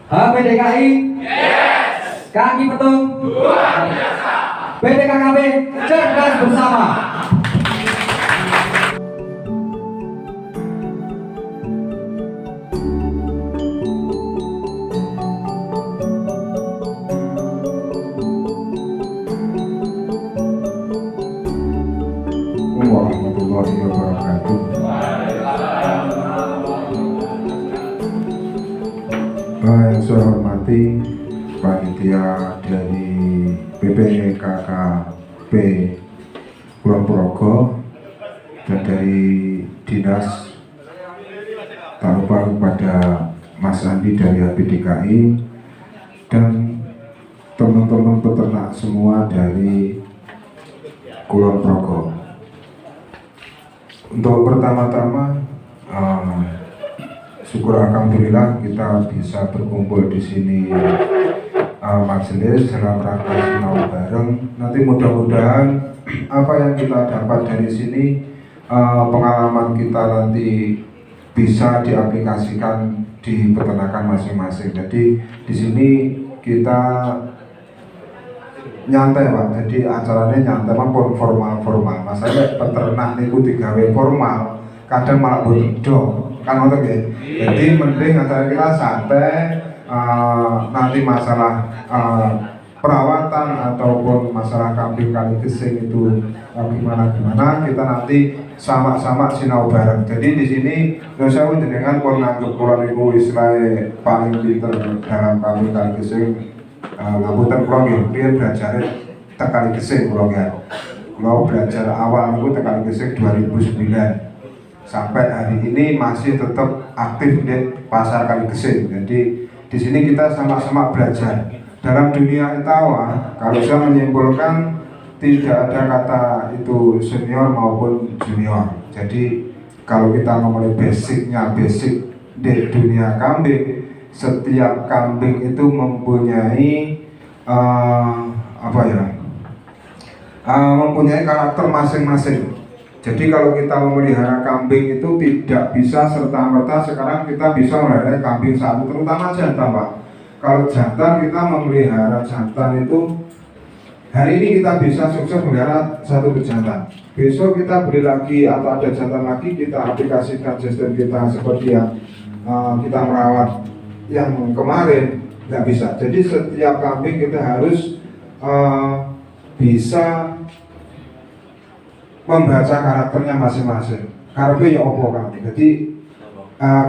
HPDKI? Yes. Kaki petung? Luar biasa. PDKKB cerdas bersama. Warahmatullahi wabarakatuh. Yang saya hormati panitia dari PPKKP Kulon Progo dan dari Dinas, tak lupa kepada Mas Andi dari HPDKI dan teman-teman peternak semua dari Kulon Progo. Untuk pertama-tama, syukur alhamdulillah kita bisa berkumpul di sini majelis dalam rangka sinau bareng. Nanti mudah-mudahan apa yang kita dapat dari sini, pengalaman kita nanti bisa diaplikasikan di peternakan masing-masing. Jadi di sini kita nyantai Pak, jadi acaranya nyantai pun formal. Masalahnya peternak niku digawe formal, kadang malah bodoh kan ngoten nggih. Jadi mending acara kita santai, nanti masalah perawatan ataupun masalah kambing kali gesing itu gimana kita nanti sama-sama sinau bareng. Jadi di sini saya dengan pun nganggep kula niku istilahnya paling pinter dalam kambing kali gesing. Ngapunten kula nggih riyen belajar tekali gesing kula nggih. Kula belajar awal niku tekali gesing 2009. Sampai hari ini masih tetap aktif di pasar kali gesing. Jadi di sini kita sama-sama belajar. Dalam dunia etawa, kalau saya menyimpulkan tidak ada kata itu senior maupun junior. Jadi kalau kita ngomongin basic di dunia kambing, setiap kambing itu mempunyai mempunyai karakter masing-masing. Jadi kalau kita memelihara kambing itu tidak bisa serta-merta sekarang kita bisa memelihara kambing satu, terutama jantan Pak. Kalau jantan kita memelihara jantan itu hari ini kita bisa sukses memelihara satu jantan. Besok kita beli lagi atau ada jantan lagi, kita aplikasikan sistem kita seperti yang kita merawat yang kemarin, nggak bisa. Jadi setiap kambing kita harus bisa membaca karakternya masing-masing. Karakternya opo kambing. Jadi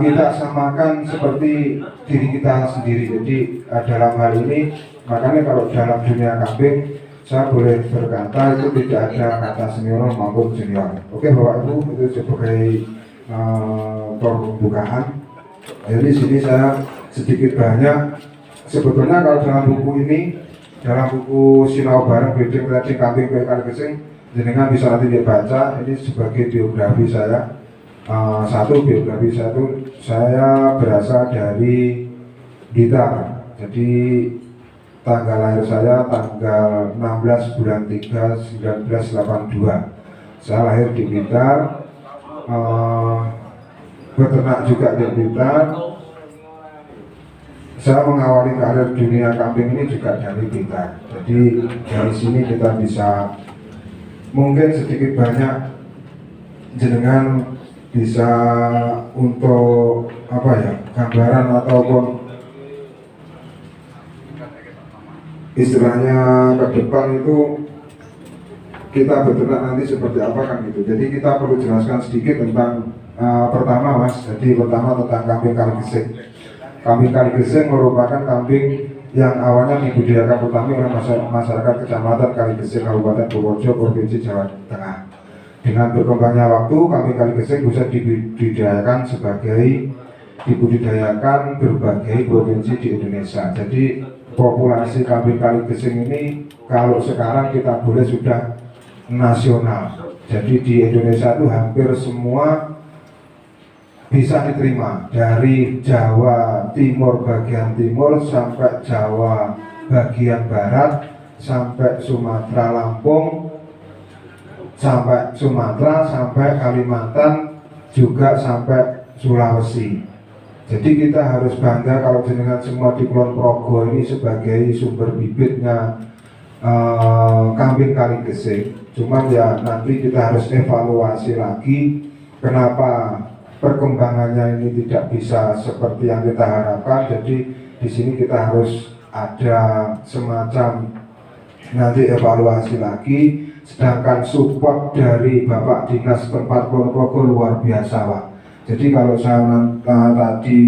kita samakan seperti diri kita sendiri. Jadi dalam hal ini makanya kalau dalam dunia kambing saya boleh berkata itu tidak ada kata senior maupun junior. Oke Bapak Ibu, itu sebagai pembukaan. Jadi sini saya sedikit banyak sebetulnya kalau dalam buku ini, dalam buku sinau bareng breeding breeding kambing kali gesing, jenengan bisa nanti dibaca. Ini sebagai biografi saya. Satu biografi saya berasal dari Blitar. Jadi tanggal lahir saya tanggal 16 bulan 3 1982. Saya lahir di Blitar, beternak juga di Blitar. Saya mengawali karir dunia kambing ini juga dari Blitar. Jadi dari sini kita bisa mungkin sedikit banyak jenengan bisa untuk gambaran ataupun istilahnya ke depan itu kita beternak nanti seperti apa kan gitu. Jadi kita perlu jelaskan sedikit tentang pertama Mas. Jadi pertama tentang kambing kali gesing. Kambing kali gesing merupakan kambing yang awalnya dibudidayakan pertama oleh masyarakat Kecamatan Kali Gesing Kabupaten Purworejo Provinsi Jawa Tengah. Dengan berkembangnya waktu, kambing kali gesing bisa dibudidayakan berbagai provinsi di Indonesia. Jadi populasi kambing kali gesing ini kalau sekarang kita boleh sudah nasional. Jadi di Indonesia itu hampir semua bisa diterima, dari Jawa Timur bagian timur sampai Jawa bagian barat, sampai Sumatera Lampung, sampai Sumatera, sampai Kalimantan, juga sampai Sulawesi. Jadi kita harus bangga kalau jenengan semua di Kulon Progo ini sebagai sumber bibitnya kambing kali gesing. Cuman ya nanti kita harus evaluasi lagi kenapa perkembangannya ini tidak bisa seperti yang kita harapkan. Jadi di sini kita harus ada semacam nanti evaluasi lagi. Sedangkan support dari Bapak Dinas tempat Kulon Progo luar biasa, Pak. Jadi kalau saya tadi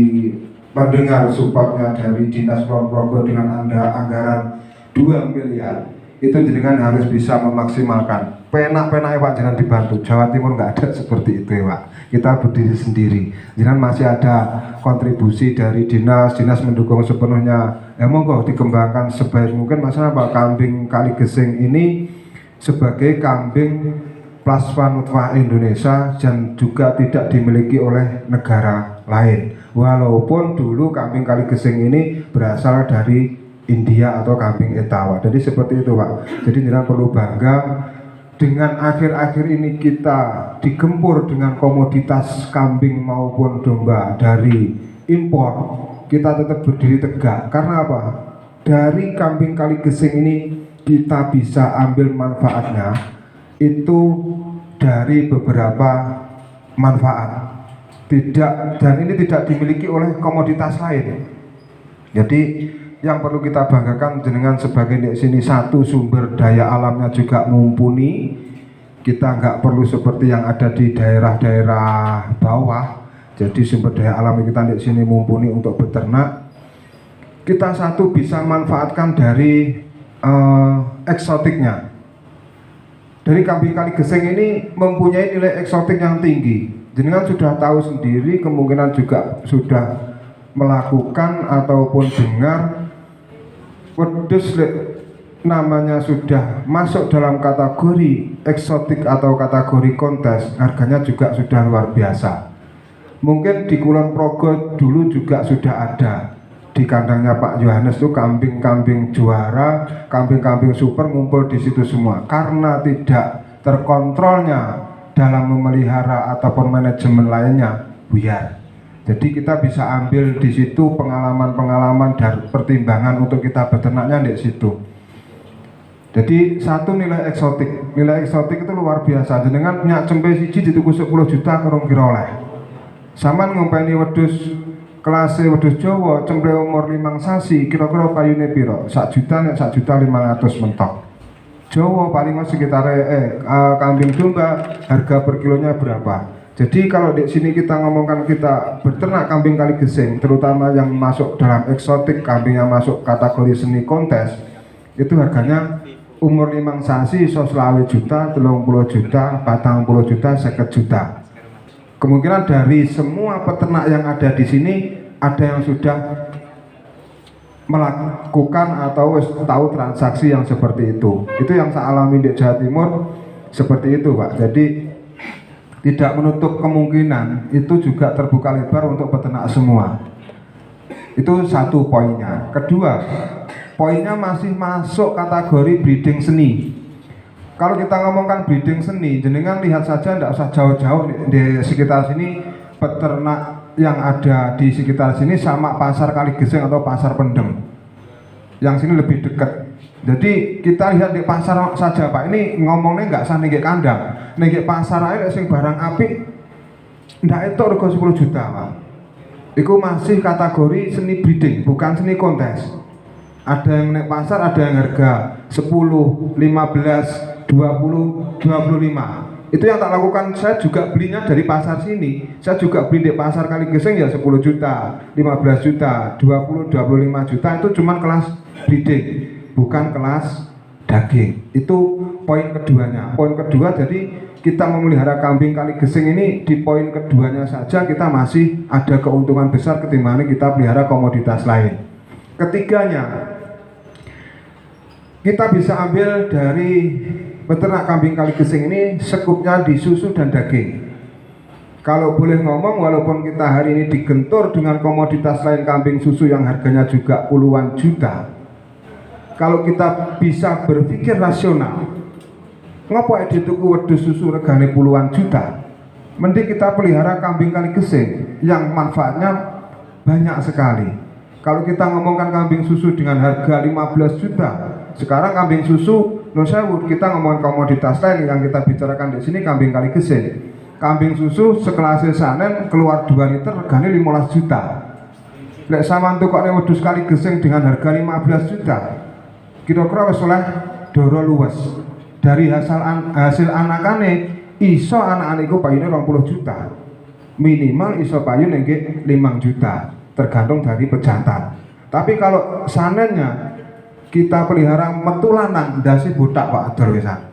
mendengar supportnya dari Dinas Kulon Progo dengan anggaran 2 miliar, itu jenengan harus bisa memaksimalkan. Penak-penak Pak, jangan dibantu. Jawa Timur nggak ada seperti itu ya Pak. Kita berdiri sendiri. Jangan masih ada kontribusi dari dinas mendukung sepenuhnya. Ya monggo dikembangkan sebaik mungkin. Masalah Pak, kambing kali gesing ini sebagai kambing plasma nutfah Indonesia dan juga tidak dimiliki oleh negara lain. Walaupun dulu kambing kali gesing ini berasal dari India atau kambing Etawa. Jadi seperti itu Pak. Jadi jangan perlu bangga dengan akhir-akhir ini kita digempur dengan komoditas kambing maupun domba dari impor. Kita tetap berdiri tegak. Karena apa? Dari kambing kali gesing ini kita bisa ambil manfaatnya itu dari beberapa manfaat. Dan ini tidak dimiliki oleh komoditas lain. Jadi yang perlu kita banggakan dengan sebagai di sini satu sumber daya alamnya juga mumpuni. Kita nggak perlu seperti yang ada di daerah-daerah bawah. Jadi sumber daya alam kita di sini mumpuni untuk beternak. Kita satu bisa manfaatkan dari eksotiknya. Dari kambing kali gesing ini mempunyai nilai eksotik yang tinggi. Jenengan sudah tahu sendiri, kemungkinan juga sudah melakukan ataupun dengar wedhus namanya sudah masuk dalam kategori eksotik atau kategori kontes, harganya juga sudah luar biasa. Mungkin di Kulon Progo dulu juga sudah ada. Di kandangnya Pak Yohanes itu kambing-kambing juara, kambing-kambing super ngumpul di situ semua. Karena tidak terkontrolnya dalam memelihara ataupun manajemen lainnya, buyar. Jadi kita bisa ambil di situ pengalaman-pengalaman dan pertimbangan untuk kita beternaknya di situ. Jadi satu nilai eksotik itu luar biasa. Jenengan punya cempe siji dituku 10 juta kurang kira oleh. Saman ngompeni wedhus kelas wedhus Jawa cempe umur 5 sasi kira-kira payune piro? 1 juta nek 1 juta 500 mentok. Jawa paling sekitar kambing domba harga per kilonya berapa? Jadi kalau di sini kita ngomongkan kita beternak kambing kali gesing, terutama yang masuk dalam eksotik, kambing yang masuk kategori seni kontes, itu harganya umur 5 sasi 20 juta, 30 juta, 40 juta, 50 juta. Kemungkinan dari semua peternak yang ada di sini ada yang sudah melakukan atau tahu transaksi yang seperti itu. Itu yang saya alami di Jawa Timur seperti itu Pak. Jadi tidak menutup kemungkinan itu juga terbuka lebar untuk peternak semua. Itu satu poinnya. Kedua, poinnya masih masuk kategori breeding seni. Kalau kita ngomongkan breeding seni, jenengan lihat saja, tidak usah jauh-jauh di sekitar sini, peternak yang ada di sekitar sini sama pasar Kali Gesing atau pasar Pendem. Yang sini lebih dekat. Jadi kita lihat di pasar saja Pak, ini ngomongnya nggak usah nenggek kandang, nenggek pasar aja sing barang apik, ndak itu harga 10 juta Pak. Itu masih kategori seni breeding, bukan seni kontes. Ada yang naik pasar, ada yang harga 10, 15, 20, 25. Itu yang tak lakukan. Saya juga belinya dari pasar sini. Saya juga beli di pasar Kali Gesing ya 10 juta, 15 juta, 20, 25 juta. Itu cuma kelas breeding, bukan kelas daging. Itu poin keduanya. Poin kedua, jadi kita memelihara kambing Kali Gesing ini di poin keduanya saja kita masih ada keuntungan besar ketimbang kita pelihara komoditas lain. Ketiganya, kita bisa ambil dari peternak kambing Kali Gesing ini sekupnya di susu dan daging. Kalau boleh ngomong, walaupun kita hari ini digentur dengan komoditas lain kambing susu yang harganya juga puluhan juta, kalau kita bisa berpikir rasional, ngopo di tuku wedhus susu regane puluhan juta, mending kita pelihara kambing Kali Gesing yang manfaatnya banyak sekali. Kalau kita ngomongkan kambing susu dengan harga 15 juta, sekarang kambing susu kita ngomongin komoditas lain yang kita bicarakan di sini kambing kali gesing. Kambing susu sekelas sanen keluar 2 liter regane 15 juta. Lek sampean tukokne wedhus kali gesing dengan harga 15 juta. Kira-kira wis oleh doro luwes. Dari hasil anakane iso anakane iku payune 20 juta. Minimal iso payu nengge 5 juta, tergantung dari pejantan. Tapi kalau sanennya kita pelihara metu lanang ndase botak Pak adol wisan.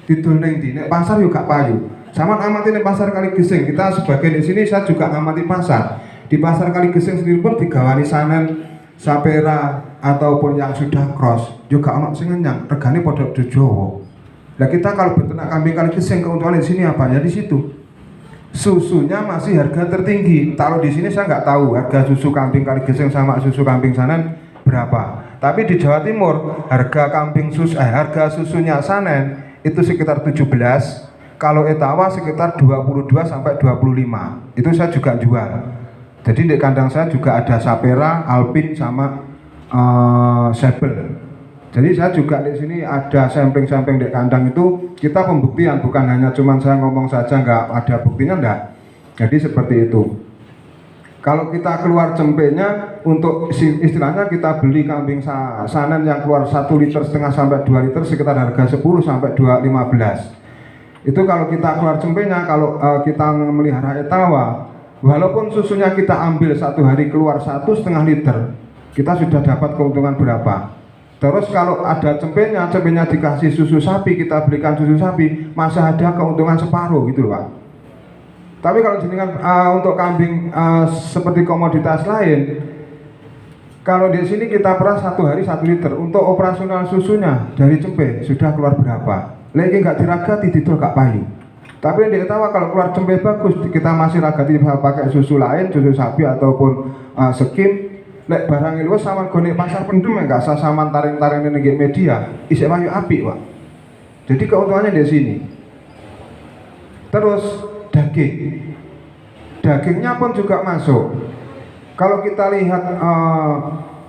Didol ning ndi nek pasar yo gak payu. Sama amati ning pasar kali gesing, kita sebagai di sini saya juga ngamati pasar. Di pasar kali gesing sendiri pun digawani sanen sapera ataupun yang sudah cross juga ono sing ngenyang, regane padha Jawa. Nah kita kalau beternak kambing kali gesing keuntungan di sini apa? Ya di situ. Susunya masih harga tertinggi. Taruh di sini saya nggak tahu harga susu kambing kali gesing sama susu kambing sanen berapa. Tapi di Jawa Timur harga harga susunya sanen itu sekitar 17. Kalau etawa sekitar 22 sampai 25. Itu saya juga jual. Jadi di kandang saya juga ada sapera, alpin sama sebel. Jadi saya juga di sini ada sampling-sampling di kandang itu kita pembuktian, bukan hanya cuman saya ngomong saja nggak ada buktinya enggak. Jadi seperti itu. Kalau kita keluar cempenya untuk istilahnya kita beli kambing sanen yang keluar 1,5 liter sampai 2 liter sekitar harga 10 sampai 2,15. Itu kalau kita keluar cempenya, kalau kita melihara etawa, walaupun susunya kita ambil satu hari keluar 1,5 liter, kita sudah dapat keuntungan berapa? Terus kalau ada cempenya dikasih susu sapi, kita belikan susu sapi, masih ada keuntungan separuh gitu loh Pak. Tapi kalau jenengan untuk kambing seperti komoditas lain, kalau di sini kita peras satu hari 1 liter, untuk operasional susunya dari cempe sudah keluar berapa? Lagi nggak diragati didol gak payu. Tapi yang diketahui kalau keluar cempe bagus, kita masih ragati pakai susu lain, susu sapi ataupun skim. Lek barang luwes sama gone pasar pendem enggak usah sampean taring-taring ning media, isih payu apik, Pak. Jadi keuntungannya di sini. Terus daging. Dagingnya pun juga masuk. Kalau kita lihat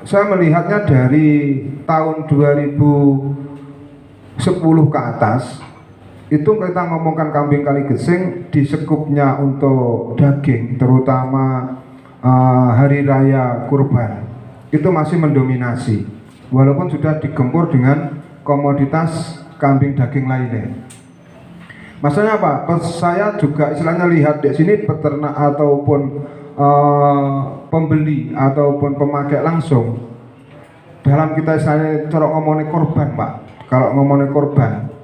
saya melihatnya dari tahun 2010 ke atas, itu kita ngomongkan kambing kali gesing di sekupnya untuk daging, terutama hari raya kurban itu masih mendominasi walaupun sudah digempur dengan komoditas kambing daging lainnya. Maksudnya apa? Saya juga istilahnya lihat di sini peternak ataupun pembeli ataupun pemakai langsung dalam kita istilahnya cara ngomongin korban Pak. Kalau ngomongin korban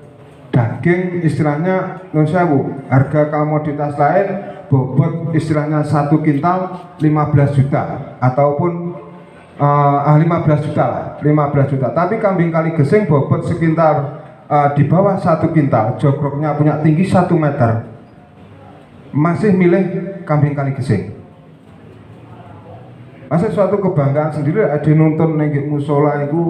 daging istilahnya nonsewu harga komoditas lain bobot istilahnya 1 kintal 15 juta ataupun 15 juta lah, 15 juta. Tapi kambing kali gesing bobot sekitar di bawah 1 kintal, jogroknya punya tinggi 1 meter, masih milih kambing kali gesing. Masih suatu kebanggaan sendiri ada nonton neng musola itu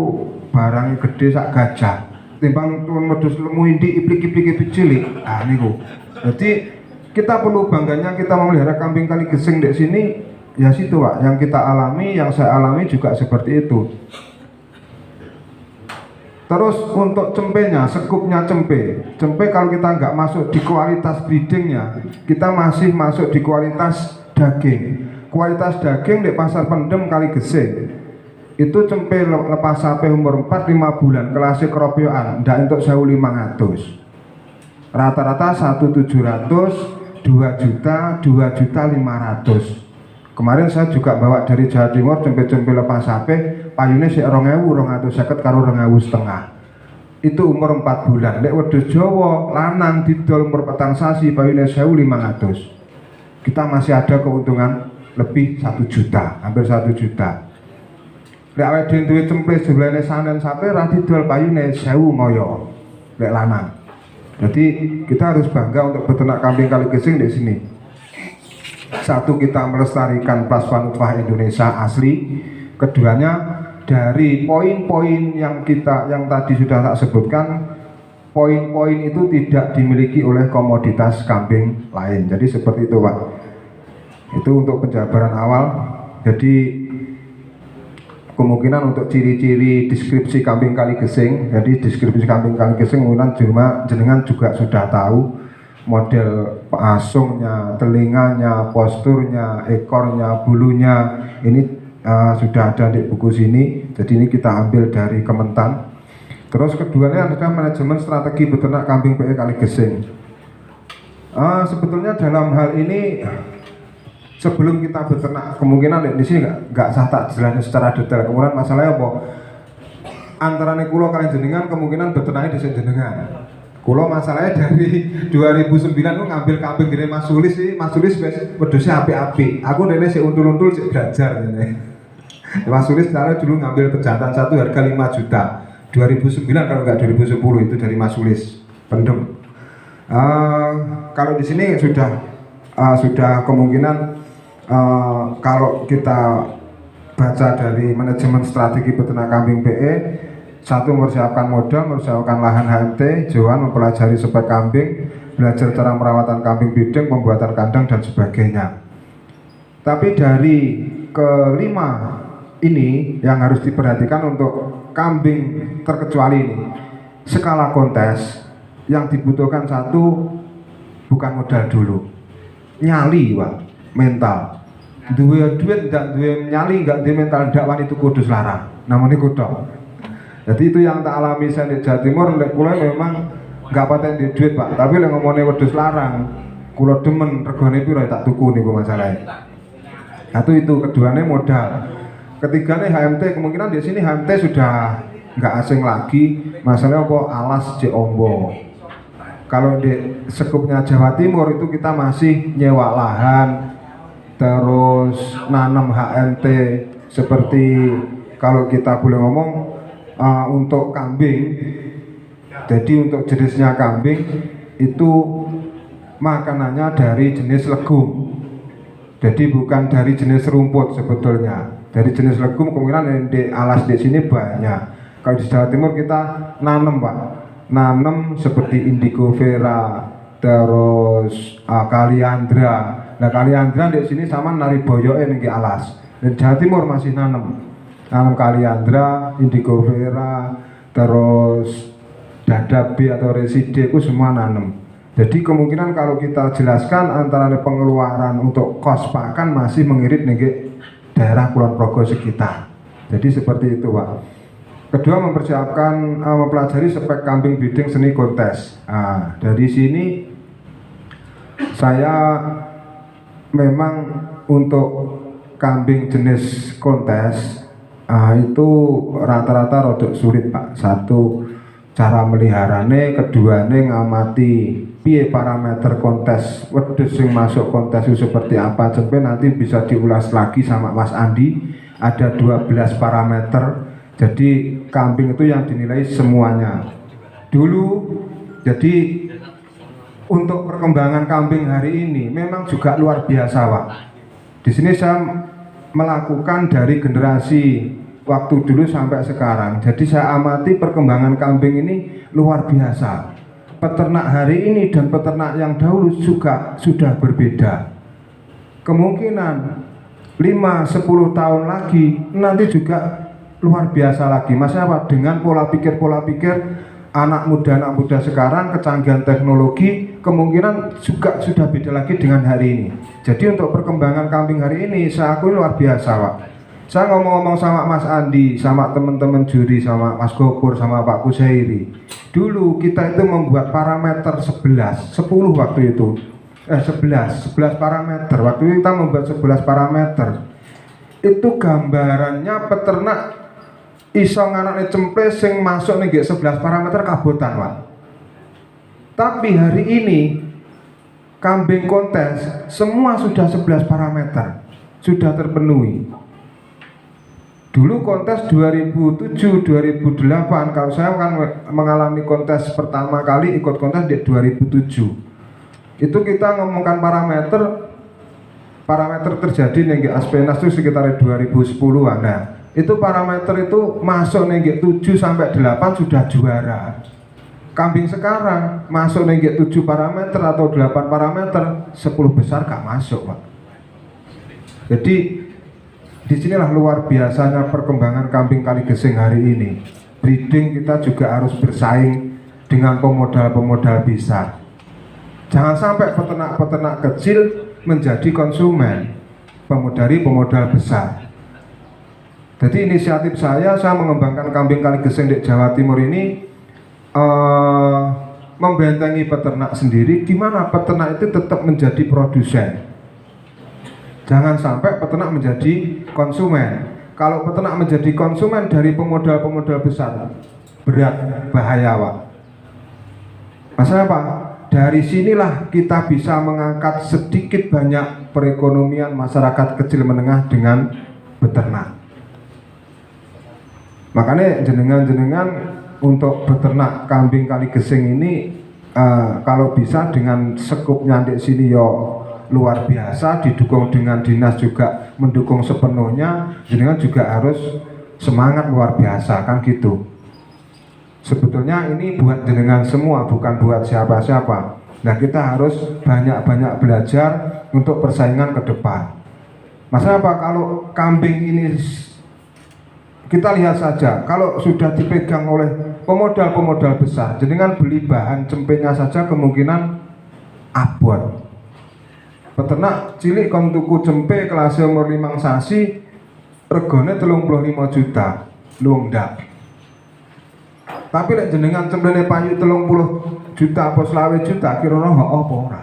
barangnya gede sak gajah timbang turun wedhus lemu indi iplik-iplik cilik. Niku. Jadi kita perlu bangganya kita memelihara kambing kali gesing di sini ya situ Pak, yang kita alami, yang saya alami juga seperti itu. Terus untuk cempenya, sekupnya cempe kalau kita nggak masuk di kualitas breedingnya, kita masih masuk di kualitas daging. Kualitas daging di pasar pendem kali gesing itu cempe lepas sampai umur 4-5 bulan kelasnya keropioan ndak untuk 1.500, rata-rata 1.700, 2.500.000. Kemarin saya juga bawa dari Jawa Timur cempe-cempe lepas sape payune sik 2.250 karo 2.500. Itu umur 4 bulan. Lek wedhus Jawa lanang didol umur 4 sasi payune 1.500. Kita masih ada keuntungan lebih 1 juta, hampir 1 juta. Lek awake dhewe duwe cempe sebelane sanen sape ra didol payune 1.000 ngoyo. Lek lanang. Jadi kita harus bangga untuk beternak kambing kali gesing di sini. Satu, kita melestarikan plasma upah Indonesia asli. Keduanya dari poin-poin yang tadi sudah tak sebutkan, poin-poin itu tidak dimiliki oleh komoditas kambing lain. Jadi seperti itu Pak. Itu untuk penjabaran awal. Jadi kemungkinan untuk ciri-ciri deskripsi kambing kali gesing, jadi deskripsi kambing kali gesing kemungkinan cuma jenengan juga sudah tahu model asungnya, telinganya, posturnya, ekornya, bulunya, ini sudah ada di buku sini. Jadi ini kita ambil dari Kementan. Terus keduanya adalah manajemen strategi beternak kambing PE kali gesing. Sebetulnya dalam hal ini sebelum kita beternak, kemungkinan di sini nggak sah tak jelasnya secara detail. Kemudian masalahnya apa? Antara kulo kalian jenengan kemungkinan beternaknya di jenengan. Kulo masalahnya dari 2009 aku ngambil kambing dari Mas Sulis sih, Mas Sulis wedhusnya api-api. Aku dene sih untul-untul sih belajar ini. Mas Sulis sekarang dulu ngambil pejantan satu harga 5 juta. 2009 kalau nggak 2010 itu dari Mas Sulis Pendem. Kalau di sini sudah kemungkinan kalau kita baca dari manajemen strategi peternak kambing PE, satu mempersiapkan modal, mempersiapkan lahan HMT, Johan mempelajari spek kambing, belajar cara merawatan kambing breeding, pembuatan kandang dan sebagainya. Tapi dari kelima ini yang harus diperhatikan untuk kambing terkecuali ini, skala kontes yang dibutuhkan satu bukan modal dulu, nyali Pak, mental. Duwe duit ndak duwe nyali, nggak duwe mental ndak wani itu kudus larang. Namanya kudo. Jadi itu yang tak alami saya di Jawa Timur. Lek kula memang nggak paten di duit Pak, tapi lek ngomongnya wedhus larang, kula demen regane piro tak tuku niku masalahnya. Itu keduanya modal. Ketiganya HMT, kemungkinan di sini HMT sudah nggak asing lagi. Masalahnya apa? Alas Cek Ombo. Kalau di sekupnya Jawa Timur itu kita masih nyewa lahan, terus nanam HMT seperti kalau kita boleh ngomong untuk kambing. Jadi untuk jenisnya kambing itu makanannya dari jenis legum. Jadi bukan dari jenis rumput sebetulnya. Dari jenis legum kemungkinan yang di alas di sini banyak. Kalau di Jawa Timur kita nanam Pak, nanam seperti indigo vera, terus kaliandra. Nah kaliandra di sini sama nari boyoke ning alas. Di Jawa Timur masih nanam kaliandra, indigo vera, terus dada B atau reside itu semua nanam. Jadi kemungkinan kalau kita jelaskan antara pengeluaran untuk kos pakan masih mengirit nih daerah Kulon Progo sekitar. Jadi seperti itu Pak. Kedua mempersiapkan mempelajari spek kambing breeding seni kontes. Dari sini saya memang untuk kambing jenis kontes itu rata-rata rodok sulit Pak. Satu cara meliharane, keduanya ngamati piye parameter kontes wedhus yang masuk kontes itu seperti apa. Sampai nanti bisa diulas lagi sama Mas Andi. Ada 12 parameter. Jadi kambing itu yang dinilai semuanya. Dulu jadi untuk perkembangan kambing hari ini memang juga luar biasa Pak. Di sini saya melakukan dari generasi waktu dulu sampai sekarang. Jadi saya amati perkembangan kambing ini luar biasa. Peternak hari ini dan peternak yang dahulu juga sudah berbeda. Kemungkinan 5-10 tahun lagi nanti juga luar biasa lagi. Maksudnya apa? Dengan pola pikir anak muda sekarang, kecanggihan teknologi, kemungkinan juga sudah beda lagi dengan hari ini. Jadi untuk perkembangan kambing hari ini saya akui luar biasa Pak. Saya ngomong-ngomong sama Mas Andi, sama teman-teman juri, sama Mas Gopur, sama Pak Kusairi. Dulu kita itu membuat parameter 10 waktu itu. 11 parameter. Waktu itu kita membuat 11 parameter. Itu gambarannya peternak iso nganakne cemple sing masuk nih 11 parameter kabotan Pak. Tapi hari ini kambing kontes semua sudah 11 parameter, sudah terpenuhi. Dulu kontes 2007, 2008, kalau saya kan mengalami kontes pertama kali ikut kontes di 2007. Itu kita ngomongkan parameter terjadi nih Aspenas itu sekitar 2010-an. Nah, itu parameter itu masuk nih 7 sampai 8 sudah juara. Kambing sekarang masuk nih 7 parameter atau 8 parameter, 10 besar gak masuk Pak. Jadi disinilah luar biasanya perkembangan kambing Kaligesing hari ini. Breeding kita juga harus bersaing dengan pemodal-pemodal besar. Jangan sampai peternak-peternak kecil menjadi konsumen dari pemodal besar. Jadi inisiatif saya mengembangkan kambing Kaligesing di Jawa Timur ini membentengi peternak sendiri, gimana peternak itu tetap menjadi produsen. Jangan sampai peternak menjadi konsumen. Kalau peternak menjadi konsumen dari pemodal-pemodal besar, berat, bahaya, Pak. Masalah apa? Dari sinilah kita bisa mengangkat sedikit banyak perekonomian masyarakat kecil menengah dengan beternak. Makanya jenengan-jenengan untuk beternak kambing Kaligesing ini kalau bisa dengan sekupnya di sini yo luar biasa, didukung dengan dinas juga mendukung sepenuhnya, jenengan juga harus semangat luar biasa kan gitu. Sebetulnya ini buat jenengan semua, bukan buat siapa-siapa. Nah, kita harus banyak-banyak belajar untuk persaingan ke depan. Masalah apa? Kalau kambing ini kita lihat saja, kalau sudah dipegang oleh pemodal-pemodal besar, jenengan beli bahan cempenya saja kemungkinan abot. Peternak cilik kon tuku cempe kelas umur 5 sasi regane 35 juta. Lu ndak. Tapi lek jenengan cempene payu 30 juta apa 20 juta kira-kira apa ora?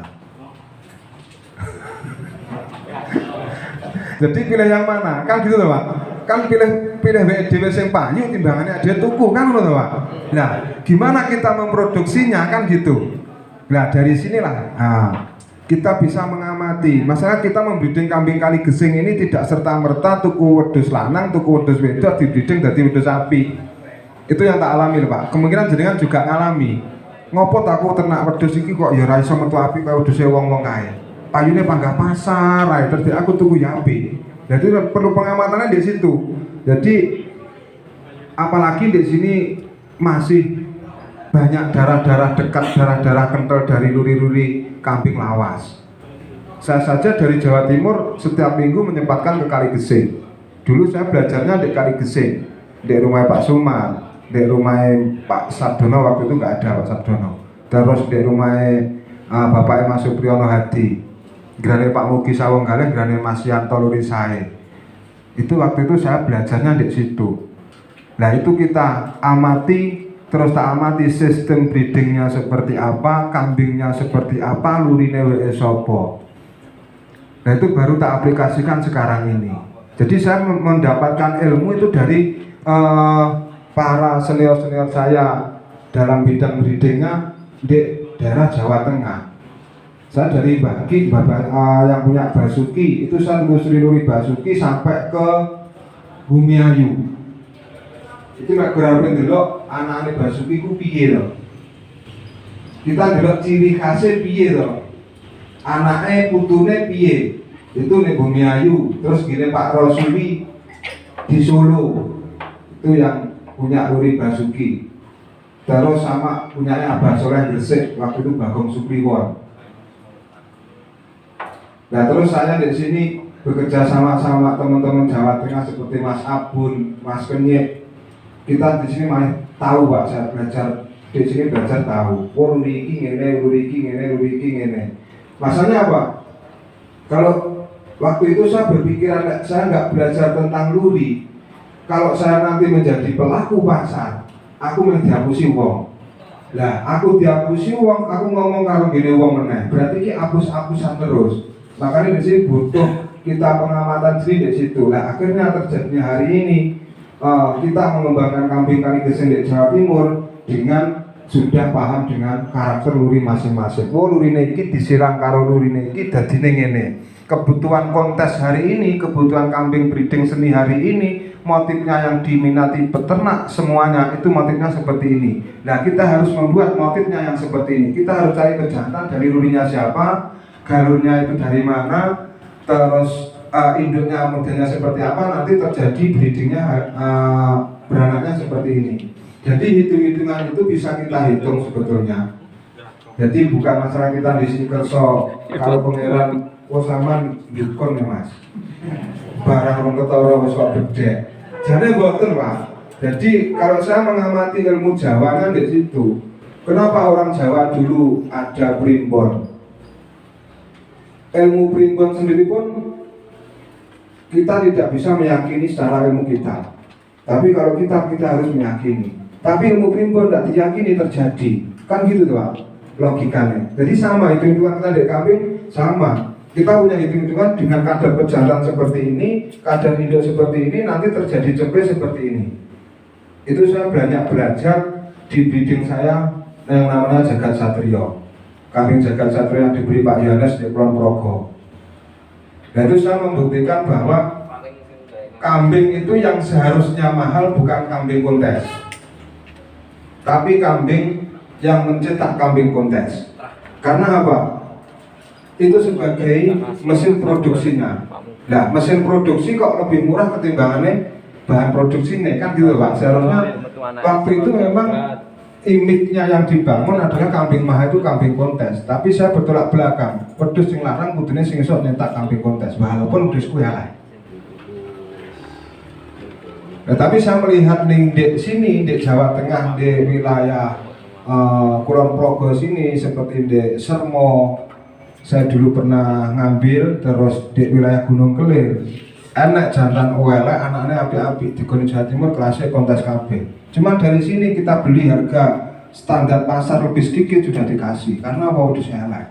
Jadi pilih yang mana? Kan gitu loh, Pak. Kan pilih dhewe sing payu timbangannya dia tuku kan ngono Pak. Nah, gimana kita memproduksinya kan gitu. Nah, dari sinilah kita bisa mengamati. Masalah kita membreeding kambing Kaligesing ini tidak serta-merta tuku wedhus lanang, tuku wedhus wedok dibreeding dadi wedhus sapi. Itu yang tak alami lho, Pak. Kemungkinan jenengan juga ngalami. Ngopo tak aku ternak wedhus iki kok ya ora iso metu api kaya wedhuse wong-wong kae. Payune panggah pasar, ae terus aku tuku ya api. Jadi perlu pengamatannya di situ. Jadi apalagi di sini masih banyak darah-darah dekat, darah-darah kental dari luri-luri kambing lawas. Saya saja dari Jawa Timur setiap minggu menyempatkan ke Kaligesing. Dulu saya belajarnya di Kaligesing, di rumah Pak Suman, di rumah Pak Sardono, waktu itu nggak ada Pak Sardono. Terus di rumah Bapak Mas Supriyono Hadi, grane Pak Mugi Sawanggaleh, grane Mas Yanto Luri Sae. Itu waktu itu saya belajarnya di situ. Nah itu kita amati, terus tak amati sistem breedingnya seperti apa, kambingnya seperti apa, lurine wae sapa. Nah itu baru tak aplikasikan sekarang ini. Jadi saya mendapatkan ilmu itu dari para senior-senior saya dalam bidang breedingnya di daerah Jawa Tengah. Saya dari Baki, yang punya Basuki, itu saya nelusuri luri Basuki sampai ke Bumiayu. Itu nek berarti delok anakane Basuki ku piye to. Kita delok ciri khasnya piye to. Anake putune piye. Itu nek Bumiayu, terus gini Pak Rosuli di Solo. Itu yang punya luri Basuki. Terus sama punyanya Abah Soleh Gresik, waktu itu Bagong Supriwon. Nah terus saya di sini bekerja sama teman-teman Jawa Tengah seperti Mas Abun, Mas Kenyek. Kita di sini malah tahu Pak, saya belajar di sini belajar tahu. Oh luri iki ngene, luri iki ngene, luri iki ngene. Masalahnya apa? Kalau waktu itu saya berpikiran saya nggak belajar tentang luri. Kalau saya nanti menjadi pelaku pasar, aku mendihapusi wong. Lah aku dihapusi wong, aku ngomong karo gini wong meneh. Berarti ini hapus-hapusan terus. Makanya di sini butuh kita pengamatan sendiri di situ. Nah akhirnya terjadinya hari ini kita mengembangkan kambing Kaligesing di Jawa Timur dengan sudah paham dengan karakter luri masing-masing. Oh luri iki disiram karo luri iki dadine ngene. Kebutuhan kontes hari ini, kebutuhan kambing breeding seni hari ini, motifnya yang diminati peternak semuanya itu motifnya seperti ini. Nah kita harus membuat motifnya yang seperti ini. Kita harus cari kejantan dari lurinya siapa, galurnya itu dari mana, terus induknya modelnya seperti apa, nanti terjadi breedingnya beranaknya seperti ini. Jadi hitung-hitungan itu bisa kita hitung sebetulnya. Jadi bukan masalah kita di sini kerso kalau pangeran oh sama dukun ya mas. Barang orang ketara wis kok bedek. Jane mboten Pak. Jadi kalau saya mengamati ilmu Jawa kan di situ. Kenapa orang Jawa dulu ada primbon? Ilmu primbon sendiri pun kita tidak bisa meyakini secara ilmu kita. Tapi kalau kita harus meyakini. Tapi ilmu primbon tidak diyakini terjadi. Kan gitu tuh Pak logikanya. Jadi sama hitung-hitungan kita di kambing sama. Kita punya hitung-hitungan dengan kadar pejantan seperti ini, kadar induk seperti ini, nanti terjadi ceple seperti ini. Itu saya banyak belajar di breeding saya yang namanya Jagat Satrio. Kambing Jagat Satrio yang diberi Pak Yohanes di Kulon Progo. Dan itu saya membuktikan bahwa kambing itu yang seharusnya mahal bukan kambing kontes, tapi kambing yang mencetak kambing kontes. Karena apa? Itu sebagai mesin produksinya. Nah, mesin produksi kok lebih murah ketimbangannya bahan produksinya, kan gitu Pak. Seharusnya waktu itu memang image-nya yang dibangun adalah kambing mahal itu kambing kontes. Tapi saya bertolak belakang. Wedhus sing larang kudune sing iso nyetak kambing kontes, walaupun wedhusku elek. Nah, tapi saya melihat di sini di Jawa Tengah, di wilayah Kulon Progo sini, seperti di Sermo, saya dulu pernah ngambil, terus di wilayah Gunung Kelir, enak jantan elek, anaknya api-api di Gunung Jawa Timur kelasnya kontes KB. Cuma dari sini kita beli harga standar pasar lebih sedikit sudah dikasih, karena mau elek.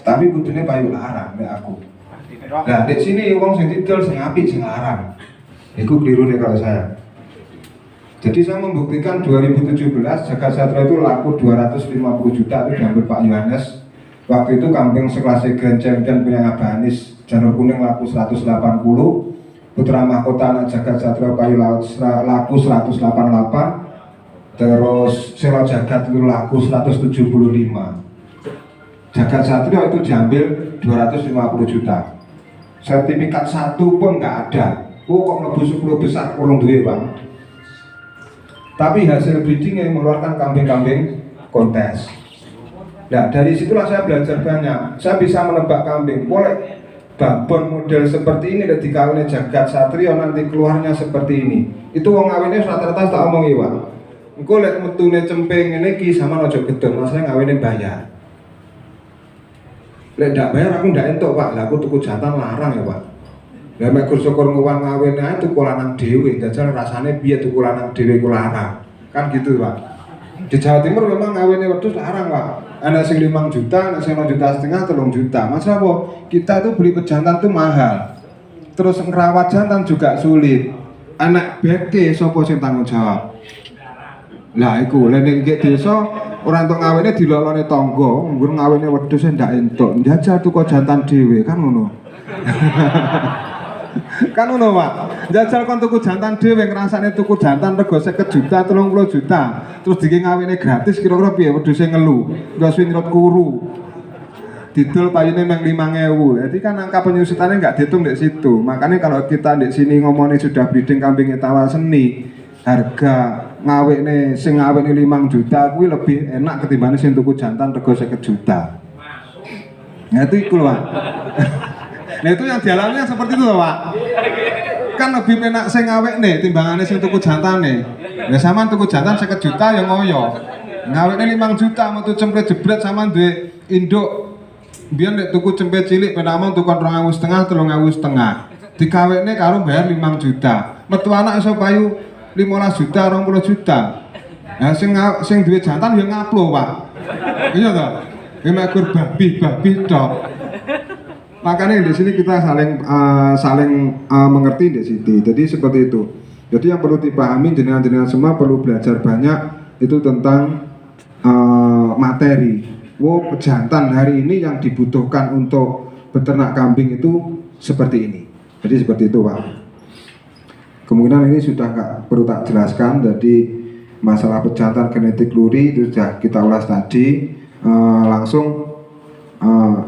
Tapi kudune payu larang nek aku. Nah, di sini wong sing tidal sing apik sing larang. Iku keliru nih kalau saya. Jadi saya membuktikan 2017 Jagat Satrio itu laku 250 juta itu diambil Pak Yohanes. Waktu itu kambing sekelas Grand Champion punya Abah Anis Janur Kuning laku 180, Putra Mahkota anak Jagat Satrio Payu laku 188, terus Selo Jagat itu laku 175. Jagat Satrio itu diambil 250 juta. Sertifikat satu pun nggak ada. Oh kok mlebu 10 besar kurang duwe Bang. Tapi hasil breeding yang mengeluarkan kambing-kambing kontes. Nah dari situlah saya belajar banyak. Saya bisa menebak kambing. Boleh babon model seperti ini dan dikawinnya Jagat Satrio nanti keluarnya seperti ini. Itu wong ngawinnya rata-rata tak omongi Pak. Engko lek metune cemping ngene iki sama ojo gedhe, masalah ngawinnya bayar. Lek ndak bayar aku ndak entuk Pak. Lah aku tuku jantan larang ya Pak. Lah mek syukur nguwan ngawin ae tuku lanang dhewe, jajal rasane piye tuku lanang dhewe ku larang. Kan gitu Pak. Di Jawa Timur memang ngawinnya wedhus larang Pak. Anak sing 5 juta, anak sing 2,5 juta, 3 juta. Masa apa? Kita tuh beli pejantan tuh mahal. Terus ngerawat jantan juga sulit. Anak beke sapa sing tanggung jawab? Lah iku lek ning desa ora entuk ngawine dilolone tangga, nggur ngawine wedhus ndak entuk. Njajal tuku jantan dhewe kan ngono. Kan ngono Pak. Njajal kon tuku jantan dhewe ngrasane tuku jantan rego 50 juta, 30 juta. Terus diki ngawine gratis kira-kira piye wedhuse ngelu. Ndak suwi nyrut kuru. Didol payune nang 5.000. Jadi kan angka penyusutannya nggak dihitung di situ. Makanya kalau kita di sini ngomongnya sudah breeding kambing tawa seni, harga ngawekne sing ngawekne 5 juta kuwi lebih enak ketimbang sing tuku jantan rego 50 juta. Nah itu iku Pak. Nah itu yang dialami seperti itu Pak. Kan lebih enak sing ngawekne timbangane sing tuku jantane. Lah sampean tuku jantan 50 juta ya ngoyo. Ngawekne 5 juta metu cempret jebret sampean duwe induk. Biar nek tuku cempet cilik penamang tukon 2.500, 3.500. Dikawekne karo bayar 5 juta. Metu anak iso payu 15 juta, 20 juta. Nah sing duwe jantan ya ngaplo, Pak. Iya toh? Ya mek kur babi tok. Makanya di sini kita saling mengerti di sini. Jadi seperti itu. Jadi yang perlu dipahami jenengan-jenengan semua perlu belajar banyak itu tentang materi. Wow, pejantan hari ini yang dibutuhkan untuk beternak kambing itu seperti ini. Jadi seperti itu Pak. Kemungkinan ini sudah nggak perlu tak jelaskan. Jadi masalah pejantan genetik luri itu sudah kita ulas tadi. Langsung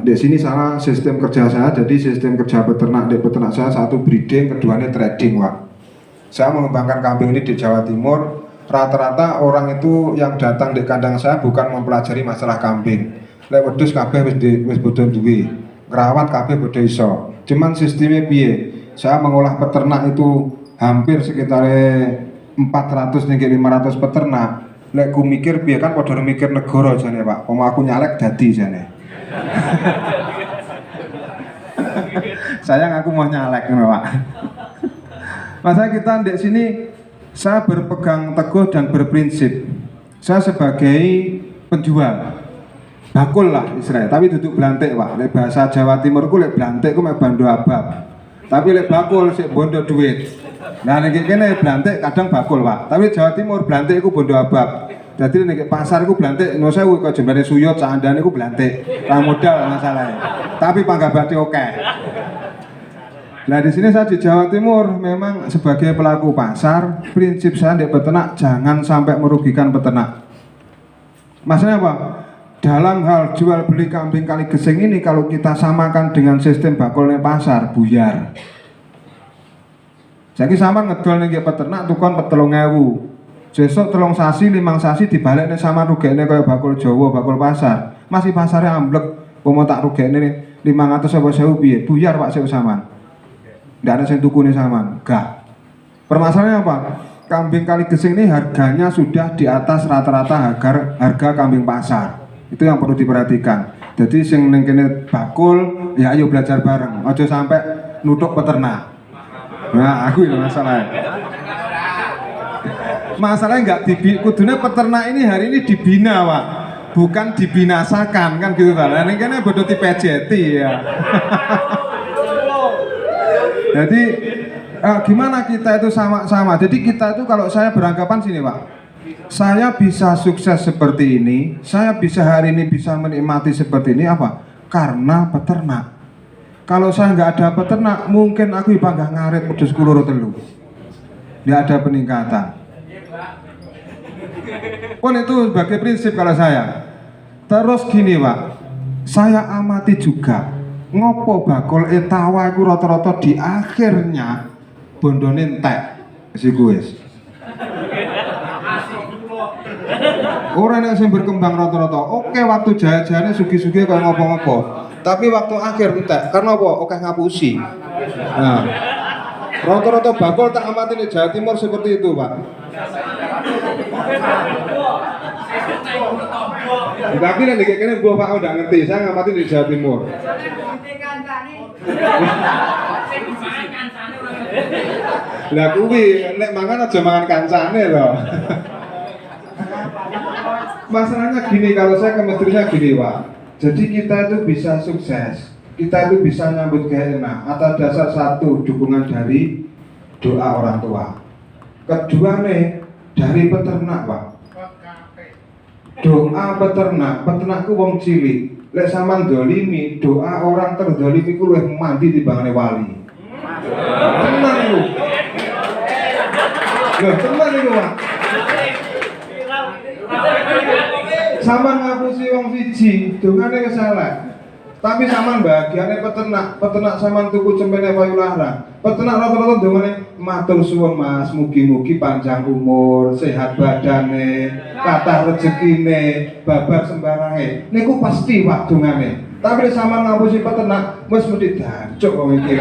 di sini salah sistem kerja saya. Jadi sistem kerja peternak saya satu breeding, keduanya trading Pak. Saya mengembangkan kambing ini di Jawa Timur. Rata-rata orang itu yang datang di kandang saya bukan mempelajari masalah kambing. Lek wedhus kabeh wis bodho duwe. ngerawat kabeh bodo iso. Cuman sistemnya piye? Saya mengolah peternak itu hampir sekitar 400 hingga 500 peternak. Lek ku mikir piye kan padha mikir negara jane Pak. Wong aku nyalek dadi jane. Sayang aku mau nyalek ngono Pak. Masa kita di sini saya berpegang teguh dan berprinsip. Saya sebagai penjual bakul lah istilahnya, tapi duduk belantik Pak. Lek bahasa Jawa Timur ku lek belantik ku mek bando abab. Tapi lek bakul sik bondo duit. Nah nek kene belantik kadang bakul Pak. Tapi Jawa Timur belantik ku bondo abab. Jadi nek pasar ku belantik no sewu kok jembane suyut candane ku belantik. Ra modal masalahe. Tapi panggabate oke. Nah di sini saya di Jawa Timur memang sebagai pelaku pasar, prinsip saya di peternak jangan sampai merugikan peternak. Maksudnya apa? Dalam hal jual beli kambing kali gesing ini kalau kita samakan dengan sistem bakulnya pasar, buyar. Jadi sama ngedol nih peternak tukon petelung ewu. Sesuk telung sasi, 5 sasi dibalik nih sama rugeknya kayak bakul Jawa, bakul pasar. Masih pasarnya amblek, mau tak rugeknya nih 500 apa 1000 piye, buyar Pak saya sama. Tidak ada yang tuku nih sama, enggak. Permasalahannya apa? Kambing kali gesing ini harganya sudah di atas rata-rata harga kambing pasar. Itu yang perlu diperhatikan. Jadi sing ning kene bakul, ya ayo belajar bareng. Aja sampai nutuk peternak. Nah, aku itu masalahnya. Masalahnya enggak kudune peternak ini hari ini dibina, Pak. Bukan dibinasakan kan gitu kan. Ning kene bodo dipejeti ya. Jadi gimana kita itu sama-sama. Jadi kita itu kalau saya beranggapan sini Pak, saya bisa sukses seperti ini, saya bisa hari ini bisa menikmati seperti ini apa? Karena peternak. Kalau saya nggak ada peternak, mungkin aku bangga ngarit pedus kulur telu. Nggak ada peningkatan. Pun itu sebagai prinsip kalau saya. Terus gini Pak, saya amati juga. Ngopo bakul etawa iku rata-rata di akhirnya bondone entek si kuis. Ora nek sing berkembang rata-rata. Oke waktu jaya-jayane sugi-sugi kaya ngopo-ngopo. Tapi waktu akhir entek. Karena apa? Oke ngapusi. Nah. Rata-rata bakul tak amati di Jawa Timur seperti itu, Pak. Tapi nek kene mbok Pak udah ngerti, saya ngamati di Jawa Timur. Lah kuwi nek mangan aja mangan kancane lho. Masalahnya gini, kalau saya kemestrinya gini Pak. Jadi kita itu bisa sukses, kita itu bisa nyambut enak atas dasar satu, dukungan dari doa orang tua. Kedua nih dari peternak Pak. Doa peternakku wong cilik. Lek sampean dolimi, doa orang terdolimi ku luwih mandi timbangane wali. Tenan iku. Lho, tenan iku, Pak. Sampean ngapusi wong siji, dongane wis elek. Tapi sampean bahagiane peternak sampean tuku cempene payu larang. Peternak rata-rata dongane matur suwun Mas, mugi-mugi panjang umur, sehat badane, kathah rezekine, babar sembarange. Niku pasti Pak dongane. Tapi sampean ngapusi peternak wis mesti dancuk kok iki.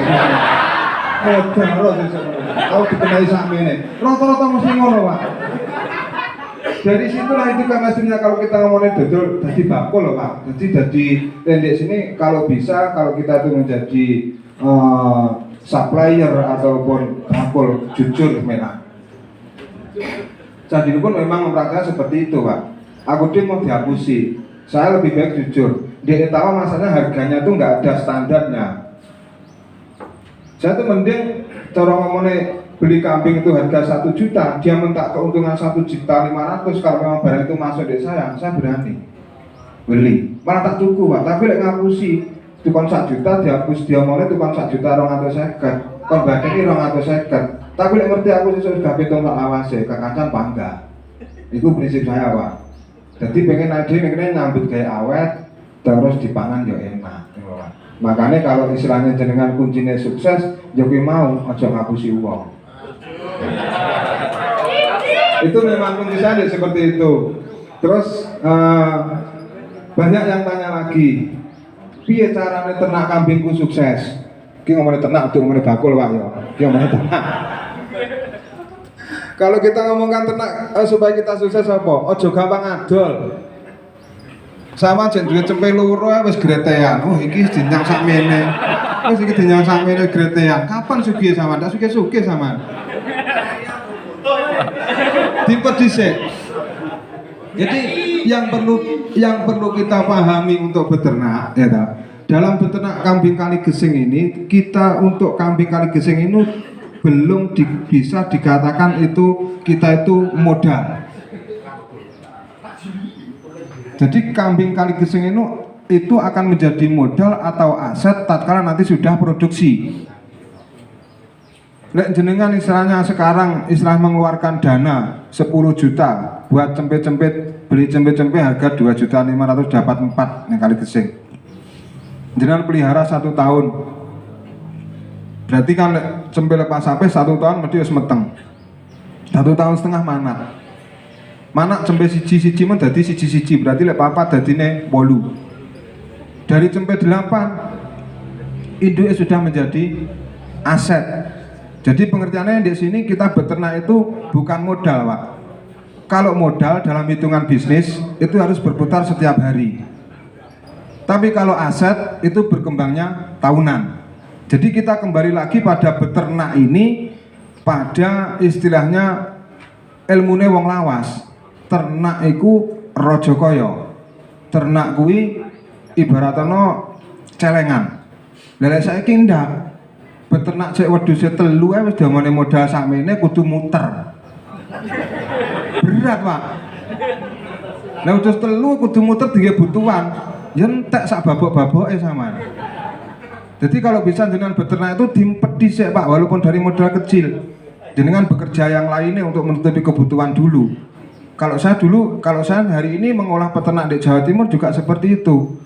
Modaro sesuk. Tau dikenai sakmene. Rata-rata mesti ngono, Pak. Dari situlah itu kan hasilnya kalau kita ngomongin dodol jadi bakul loh Pak. Jadi pendek sini kalau bisa kalau kita itu menjadi supplier ataupun bakul jujur memang. Jadi pun memang mempraktikkan seperti itu Pak. Aku tuh mau dihapusi. Saya lebih baik jujur. Dia tahu masalahnya harganya tuh nggak ada standarnya. Saya tuh mending cara ngomongnya beli kambing itu harga 1 juta, dia minta keuntungan 1.500.000. Kalau memang barang itu masuk di saya berani beli. Malah tak tuku Pak, tapi lek ngapusi tukang 1 juta dihapus dia mau tukang 1 juta 250. Kon badhe 250. Tapi lek ngerti aku sesuk sudah pitung tak awase, kekacan bangga. Itu prinsip saya Pak. Jadi pengen ade pengen nyambut kayak awet terus dipangan yo enak. Makanya kalau istilahnya jenengan kuncinya sukses, joki mau aja ngapusi uang. Itu memang kunci saya seperti itu. Terus banyak yang tanya lagi, piye carane ternak kambingku sukses? Ki ngomongin ternak, tuh ngomongin bakul Pak ya. Ki ngomongin ternak. Kalau kita ngomongkan ternak supaya kita sukses apa? Ojo gampang adol. Sama jen duwe cempe loro wis gretean. Oh iki dinyang sakmene. Wis iki dinyang sakmene gretean. Kapan sugih sampean? Tak sugih-sugih sampean. Dipet dhisik. Jadi yang perlu kita pahami untuk beternak ya tak? Dalam beternak kambing kali gesing ini, kita untuk kambing kali gesing ini belum bisa dikatakan itu kita itu modal. Jadi kambing kali gesing itu akan menjadi modal atau aset tatkala nanti sudah produksi. Lek jenengan istilahnya sekarang mengeluarkan dana 10 juta buat cempe-cempe, beli cempe-cempe harga 2.500.000 dapat 4 yang kali gesing. Jenengan pelihara 1 tahun. Berarti kan cempe lepas sampai 1 tahun mesti wis meteng. 1 tahun setengah mana cempe siji men dadi siji berarti lek papat dadine 8. Dari cempe 8 induknya sudah menjadi aset. Jadi pengertiannya di sini kita beternak itu bukan modal, Pak. Kalau modal dalam hitungan bisnis itu harus berputar setiap hari. Tapi kalau aset itu berkembangnya tahunan. Jadi kita kembali lagi pada beternak ini pada istilahnya ilmune wong lawas. Ternak iku raja kaya. Ternak kuwi ibaratno celengan. Lah saiki ndak. Beternak cek wedhuse 3 wis damane modal sakmene kudu muter. Berat, Pak. Lah wedhus 3 kudu muter digawe butuhan. Ya entek sak babok-baboke sampean. Jadi kalau bisa dengan beternak itu dimpet dhisik, Pak, walaupun dari modal kecil. Dengan bekerja yang lainnya untuk menutupi kebutuhan dulu. Kalau saya hari ini mengolah peternak di Jawa Timur juga seperti itu.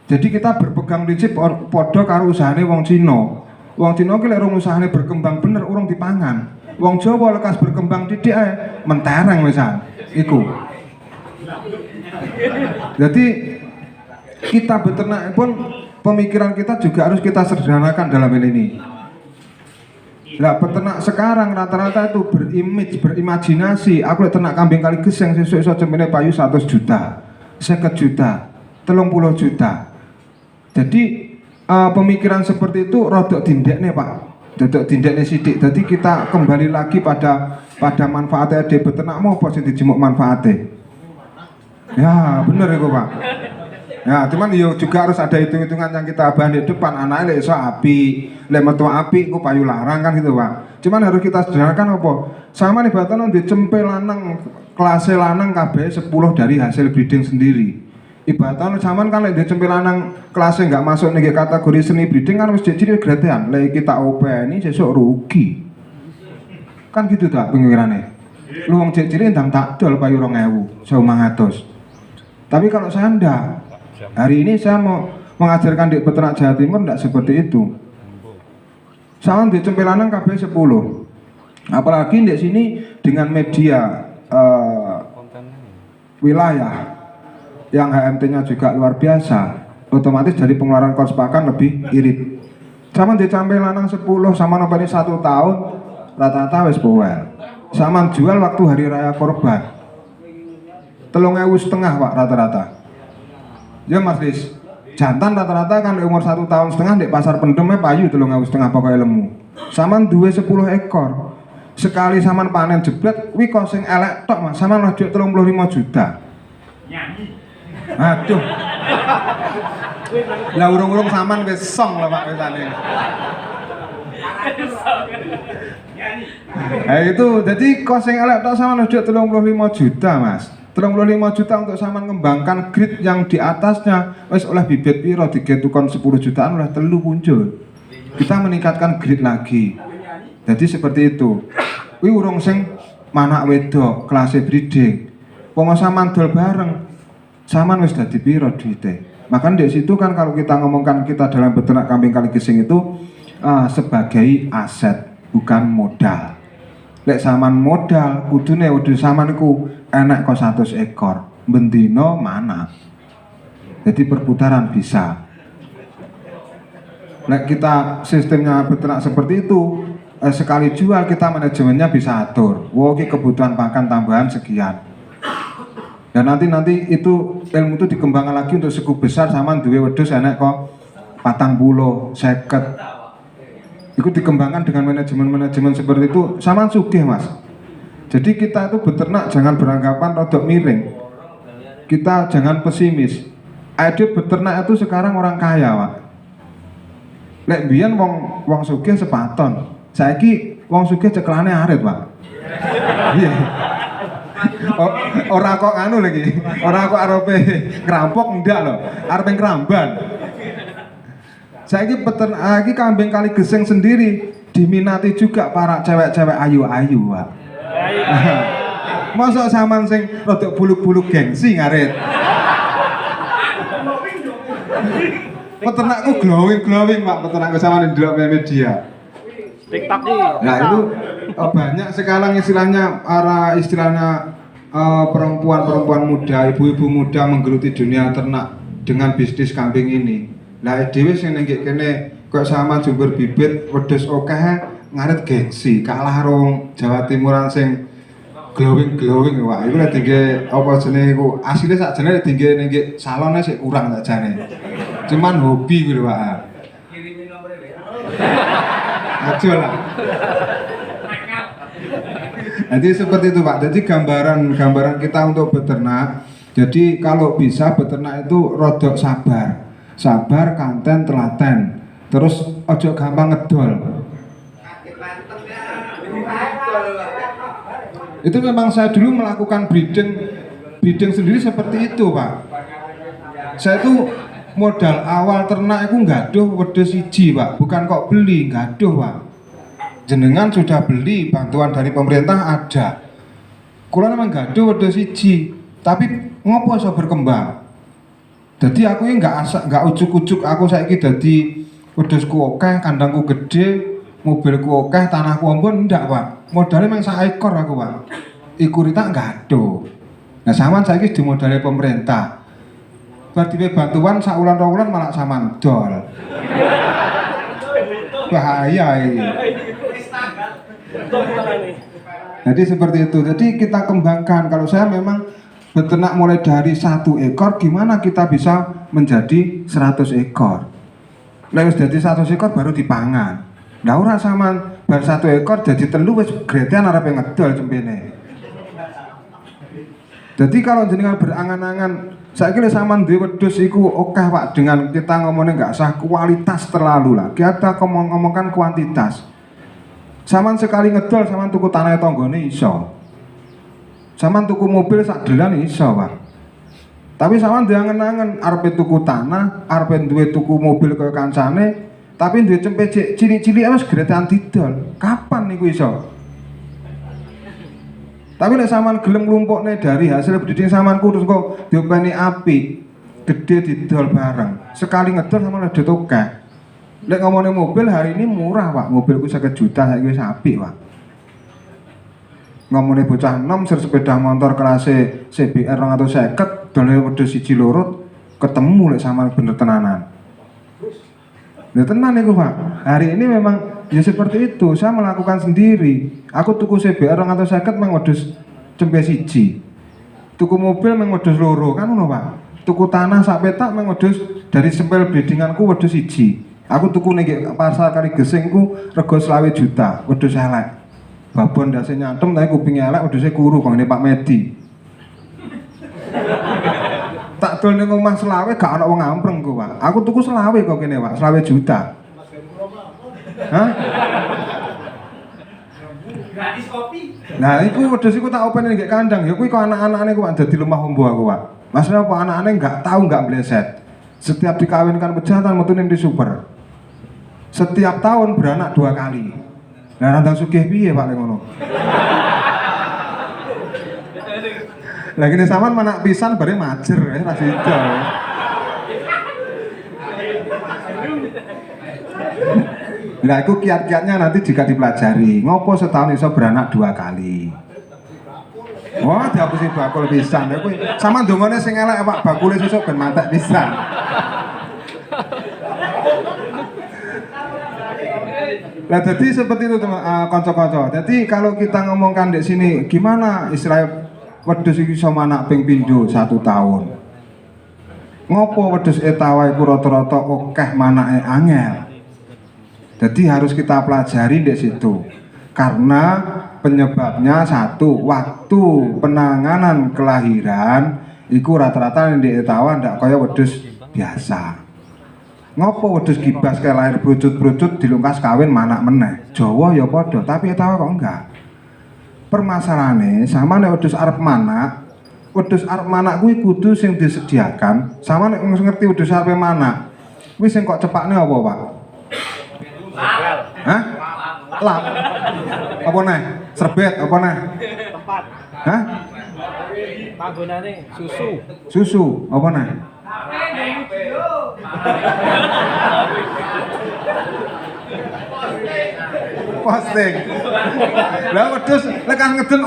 Jadi kita berpegang prinsip padha karo usahane wong Cina. Wong Cina ki lek urung usahane berkembang bener urung dipangan. Wong Jawa lekas berkembang titik ae mentereng wisan. Iku. Jadi kita beternak pun pemikiran kita juga harus kita sederhanakan dalam hal ini. Lah peternak sekarang rata-rata itu berimajinasi. Aku lek ternak kambing kali geseng sesuk iso cemene payu 100 juta, 50 juta, 30 juta. Jadi pemikiran seperti itu rodok dindekne, Pak. Rodok dindekne sithik. Jadi kita kembali lagi pada manfaatnya di beternak mau apa sing dijemuk manfaatnya. Ya, bener itu, Pak. Ya, cuman juga harus ada hitung-hitungan yang kita bahas di depan. Anaknya lek iso api, lek metu api ku payu larang kan gitu, Pak. Cuman harus kita sederhanakan apa? Sama nih batan di cempe lanang, kelas lanang KB 10 dari hasil breeding sendiri. Ibaratnya zaman kan lek di cempe lanang kelasnya nggak masuk nih kategori seni breeding kan wis jadi gratean. Lek kita openi sesuk rugi. Kan gitu tak pemikirannya. Lu wong cilik ndang tak dol payu 2000, 1.500. Tapi kalau saya ndak, hari ini saya mau mengajarkan di peternak Jawa Timur tidak seperti itu. Saya di cempe lanang KB 10. Apalagi di sini dengan media wilayah yang HMT-nya juga luar biasa, otomatis dari pengeluaran kos pakan lebih irit. Sama di cempe lanang 10 sama nomor 1 tahun rata-rata wis bowel. Sama jual waktu hari raya korban 3.500 Pak rata-rata. Ya Mas Ris, jantan rata-rata kan umur 1,5 tahun di pasar pendemnya payu 3.500 pokoknya lemu. Saman duwe 10 ekor. Sekali saman panen jebret, wi kok sing elek tok Mas, saman rajut 35 juta. Aduh. Lah urung-urung saman wis song lah Pak wesane. Itu jadi kok sing elek tok saman rajut 35 juta Mas. 35 juta untuk sama mengembangkan grid yang di atasnya wes oleh bibit piro digetukon 10 jutaan oleh telu muncul. Kita meningkatkan grid lagi. Jadi seperti itu. Wi urung sing manak wedok kelas breeding. Wong sampean dol bareng. Sampean wis dadi piro duite. Makanya di situ kan kalau kita ngomongkan kita dalam beternak kambing kali gesing itu sebagai aset bukan modal. Lek saman modal kudune wedhus saman iku enek kok 100 ekor bendino mana. Jadi perputaran bisa. Nek kita sistemnya beternak seperti itu, sekali jual kita manajemennya bisa atur. Wow, ini kebutuhan pakan tambahan sekian. Dan nanti itu ilmu itu dikembangkan lagi untuk suku besar sama duwe wedhus enek kok 40, 50. Itu dikembangkan dengan manajemen seperti itu sama sugih Mas. Jadi kita itu beternak jangan beranggapan rodok miring. Kita jangan pesimis. Ide beternak itu sekarang orang kaya, Pak. Lek biyen wong sugih sepaton. Saiki wong sugih ceklane arit, Pak. Iya. Ora kok anu lagi. Ora kok arepe ngerampok ndak lho. Arepe ngramban. Saiki peternak iki kambing kali geseng sendiri diminati juga para cewek-cewek ayu-ayu, Pak. Mosok sampean sing rada buluk-buluk gengsi ngarit. Peternakku glowing Pak, peternakku sama di media. TikTok nih. Nah itu banyak sekarang istilahnya perempuan-perempuan muda, ibu-ibu muda menggeluti dunia ternak dengan bisnis kambing ini. Nah dhewe sing ning kene kok sama jumber bibit wedhus akeh ngarit gengsi, kalah rong Jawa Timuran sing glowing Pak. Iku lek tinggi apa jenenge iku asline sakjane tinggi ning salone sik kurang sakjane. Cuman hobi gitu Pak. Kirimin nomornya. Aja lah. Jadi seperti itu Pak. Jadi gambaran kita untuk beternak. Jadi kalau bisa beternak itu rodok sabar, kanten, telaten. Terus ojo gampang ngedol. Itu memang saya dulu melakukan breeding sendiri seperti itu Pak. Saya itu modal awal ternak itu nggaduh wedhus siji Pak, bukan kok beli, nggaduh Pak. Jenengan sudah beli, bantuan dari pemerintah ada. Kula memang nggaduh wedhus siji, tapi ngopo iso berkembang. Jadi aku ini nggak ujuk-ujuk aku saiki dadi wedhusku akeh, kandangku gede, mobilku akeh, tanahku ampun ndak Pak. Modalnya memang sak ekor aku Pak. Iku rita nggaduh. Nah sampean saiki dimodali pemerintah. Berarti bantuan saulan rong malah saman dol. Bahaya ini. Jadi seperti itu. Jadi kita kembangkan. Kalau saya memang beternak mulai dari 1 ekor, gimana kita bisa menjadi 100 ekor? Lalu jadi 100 ekor baru dipangan. Nah ora saman bar 1 ekor jadi telu wis gretean arepe ngedol cempene. Jadi kalau jenengan berangan-angan saya kira saman duwe wedhus iku oke Pak, dengan kita ngomongnya nggak usah kualitas terlalu lah. Kita ngomongkan kuantitas. Saman sekali ngedol saman tuku tanah tanggane iso. Saman tuku mobil sak delan iso Pak. Tapi saman diangen-angen arepe tuku tanah, arepe duwe tuku mobil kaya kancane, tapi duwe cempe cilik-cilik wis gretean didol. Kapan niku iso? Tapi nek sampean gelem nglumpukne dari hasil breeding samanku terus kok diopeni api gede didol bareng. Sekali ngedol sama udah tokek. Nek ngomongin mobil hari ini murah Pak, mobilku 1 juta saiki wis apik Pak. Ngomongin bocah enom sepeda motor kelas CBR 250 dole wedhus 1 loro ketemu lek sampean bener tenanan. Ya tenan niku Pak. Hari ini memang ya seperti itu, saya melakukan sendiri. Aku tuku CBR 250 mang wedhus cempe siji. Tuku mobil mang wedhus loro, kan ngono Pak. Tuku tanah sak petak mang wedhus dari sempel breedinganku wedhus siji. Aku tuku ning pasar kali gesengku rego 20 juta, wedhus elek. Babon ndase nyantem tapi kupinge elek wedhuse kuru kangene Pak Medi. Tak dol ning omah 20 gak ana wong ampreng ku Pak. Aku tuku 20 kok kene Pak, 20 juta. Hah? Gratis kopi. Nah, iku wedhus iku tak openi nggih kandang. Ya kuwi kok anak-anakane ku dadi lemah ombo aku, Pak. Maksudnya apa anak-anakane enggak tahu enggak bleset. Setiap dikawinkan pejantan metune di super. Setiap tahun beranak 2 kali. Nah, randang sugih piye Pak lek ngono? Lah kene sampean manak pisan bare majer ra sida. Lah itu kiat-kiatnya nanti jika dipelajari. Ngopo setahun iso beranak 2 kali. Wah, dihapusi bakul pisan. Ya kuwi sama ndongone sing elek Pak, bakule sesuk ben mantek pisan. Nah, jadi seperti itu teman kanca-kanca. Jadi kalau kita ngomongkan di sini gimana istilah wedhus iki iso manak ping pindho 1 tahun. Ngopo wedhus etawa iku rata-rata akeh manake angel. Jadi harus kita pelajari di situ. Karena penyebabnya satu, waktu penanganan kelahiran iku rata-rata di etawa ndak kaya wedhus biasa. Ngopo wedhus gibas kayak lahir brucut-brucut dilungkas kawin manak meneh. Jawa ya padha, tapi etawa kok enggak. Permasalahane sama nek wedhus arep manak kuwi kudu sing disediakan. Sama nek ngerti wedhus arep manak, kuwi sing kok cepakne apa, Pak? Hah? Lap. Apa neh? Serbet apa neh? Tempat. Hah? Panggonane susu. Susu apa neh? Posting. Lah wedhus lek kan ngeden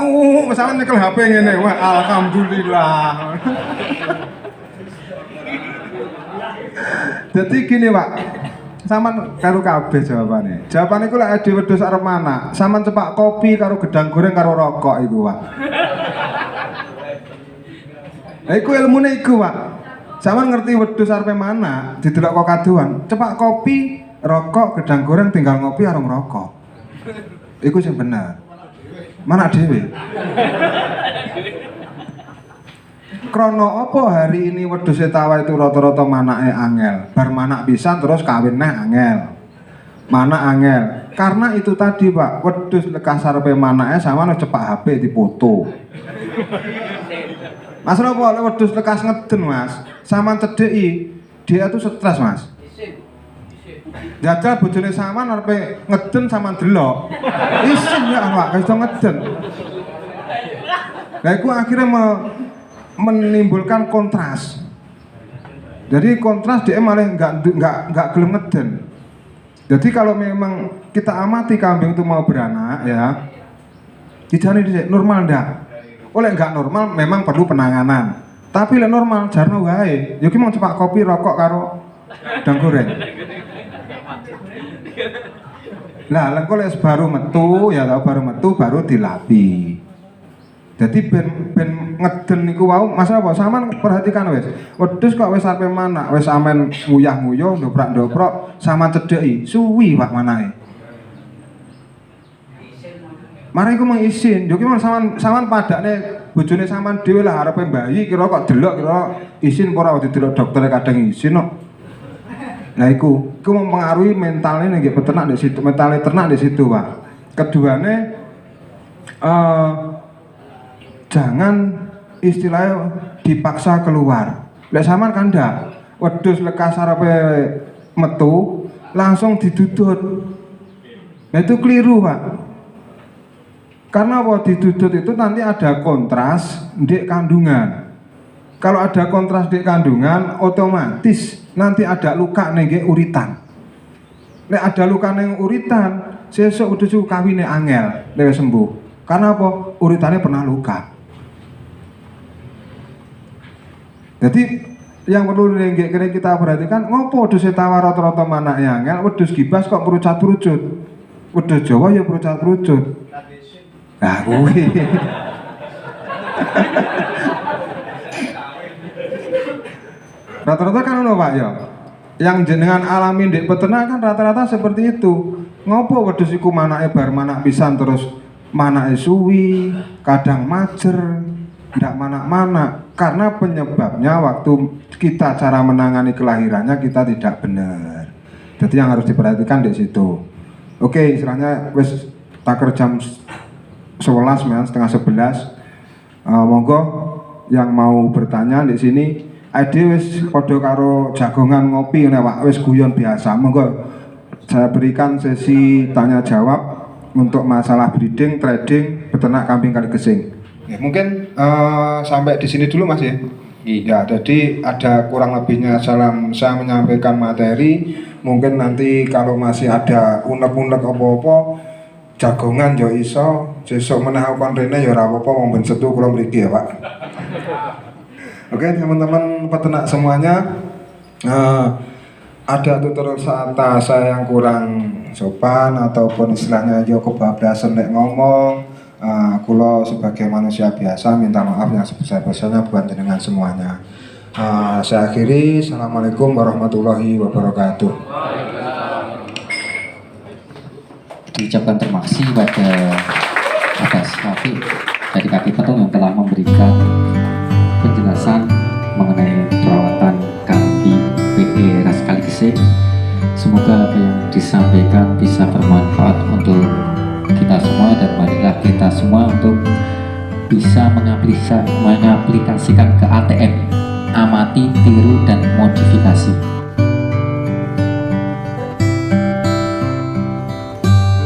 sampean nyekel HP ngene. Wah, alhamdulillah. Jadi gini, Pak. Sampean karo kabeh jawabane. Jawabane iku lek ade wedhus arep manak, sampean cepak kopi karo gedang goreng karo rokok iku, Pak. Lah iku ilmune iku, Pak. Sampeyan ngerti wedhus arepe mana, didelok kok kaduan, cepak kopi, rokok, gedang goreng tinggal ngopi karo ngrokok. Iku sing bener. Mana dhewe? Krono apa hari ini wedhus etawa itu rata-rata manake angel. Bar manak pisan terus kawin neh angel. Manak angel. Karena itu tadi, Pak, wedhus lekas arepe manake sama cepak HP dipoto. Mas Ropo, wedhus lekas ngeden, Mas. Sama cedeki, dia tuh stres, Mas. Jajal bojone sampean arepe ngeden sampean delok. Isin ya, Pak, iso ngeden. Lah iku akhirnya menimbulkan kontras. Jadi kontras dia malah enggak gelem ngeden. Jadi kalau memang kita amati kambing itu mau beranak ya, dijani dhisik normal ndak? Oleh enggak normal memang perlu penanganan. Tapi lek normal jarno wae. Ya ki mau cepak kopi rokok karo gedang goreng. Lah lek lek baru metu ya baru metu baru dilapi. Jadi ben ngeden niku wau Mas apa sampean perhatikan wis. Wedhus kok wis arepe manak, wis amen nguyah-nguyuh ndoprak-ndoprok sama cedeki, suwi Pak manahe. Mari iku mengisin, yo ki sampean padakne bojone sampean dhewe lah arepe bayi kira kok delok kira isin apa ora didelok dokter kadang isin kok. Nah iku mempengaruhi mentalnya nih peternak di situ, mentalnya ternak di situ, Pak. Keduanya jangan istilahnya dipaksa keluar. Lek sampean kan ndak, wedhus lekas arepe metu langsung didudut. Nah itu keliru, Pak. Karena apa didudut itu nanti ada kontras di kandungan. Kalau ada kontras di kandungan, otomatis nanti ada luka neng uritan. Nek ada luka neng uritan, sesuk udah cukup kawine angel, lewe sembuh. Karena apa? Uritannya pernah luka. Jadi yang perlu kita perhatikan, ngopo wedhus etawa rata-rata manake angel, wedhus gibas kok perucat-perucut. Wedhus Jawa ya perucat-perucut. Nah, kuwi. Rata-rata kan ono Pak ya. Yang jenengan alami di peternak kan rata-rata seperti itu. Ngopo wedhus iku manake bar manak pisan terus manake suwi, kadang majer, ndak manak-manak. Karena penyebabnya waktu kita cara menangani kelahirannya kita tidak benar. Jadi yang harus diperhatikan di situ. Oke, istilahnya wis taker jam 11 men, setengah 11. Monggo yang mau bertanya di sini. Ade wis padha karo jagongan ngopi ngene Pak, wis guyon biasa. Monggo saya berikan sesi tanya jawab untuk masalah breeding, trading, peternak kambing Kaligesing. Ya, mungkin sampai di sini dulu Mas ya. Ya, jadi ada kurang lebihnya salam saya menyampaikan materi. Mungkin nanti kalau masih ada unek-unek apa-apa jagongan yo iso, sesuk meneh kon rene yo ora apa-apa wong ben setu kula mriki ya, Pak. Oke, teman-teman peternak semuanya, ada tutur kata saya yang kurang sopan ataupun istilahnya yo kebablasan nek ngomong, kula sebagai manusia biasa minta maaf yang sebesar-besarnya buat jenengan semuanya. Saya akhiri, assalamualaikum warahmatullahi wabarakatuh. Diucapkan terima kasih kepada atas Kavi dari Kaki Petung yang telah memberikan penjelasan mengenai perawatan kambing PE ras Kaligese. Semoga apa yang disampaikan bisa bermanfaat untuk kita semua, dan marilah kita semua untuk bisa mengaplikasikan ke ATM, amati, tiru, dan modifikasi.